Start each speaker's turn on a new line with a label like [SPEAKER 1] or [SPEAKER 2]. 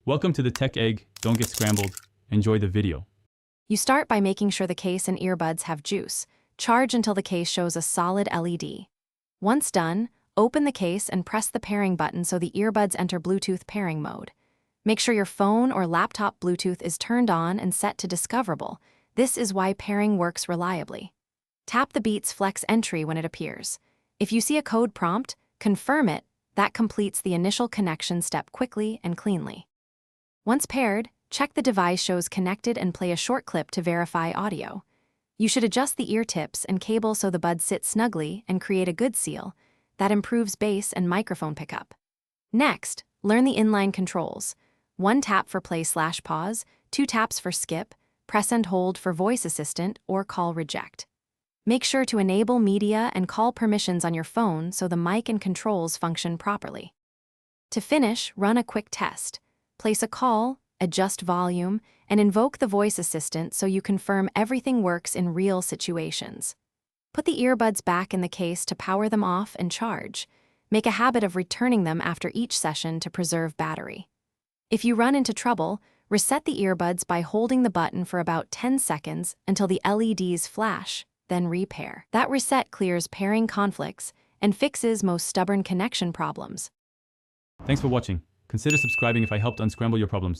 [SPEAKER 1] Welcome to the Tech Egg. Don't get scrambled. Enjoy the video.
[SPEAKER 2] You start by making sure the case and earbuds have juice. Charge until the case shows a solid LED. Once done, open the case and press the pairing button so the earbuds enter Bluetooth pairing mode. Make sure your phone or laptop Bluetooth is turned on and set to discoverable. This is why pairing works reliably. Tap the Beats Flex entry when it appears. If you see a code prompt, confirm it. That completes the initial connection step quickly and cleanly. Once paired, check the device shows connected and play a short clip to verify audio. You should adjust the ear tips and cable so the buds sit snugly and create a good seal. That improves bass and microphone pickup. Next, learn the inline controls. 1 tap for play/pause, 2 taps for skip, press and hold for voice assistant or call reject. Make sure to enable media and call permissions on your phone so the mic and controls function properly. To finish, run a quick test. Place a call, adjust volume, and invoke the voice assistant so you confirm everything works in real situations. Put the earbuds back in the case to power them off and charge. Make a habit of returning them after each session to preserve battery. If you run into trouble, reset the earbuds by holding the button for about 10 seconds until the LEDs flash, then repair. That reset clears pairing conflicts and fixes most stubborn connection problems.
[SPEAKER 1] Thanks for watching. Consider subscribing if I helped unscramble your problems.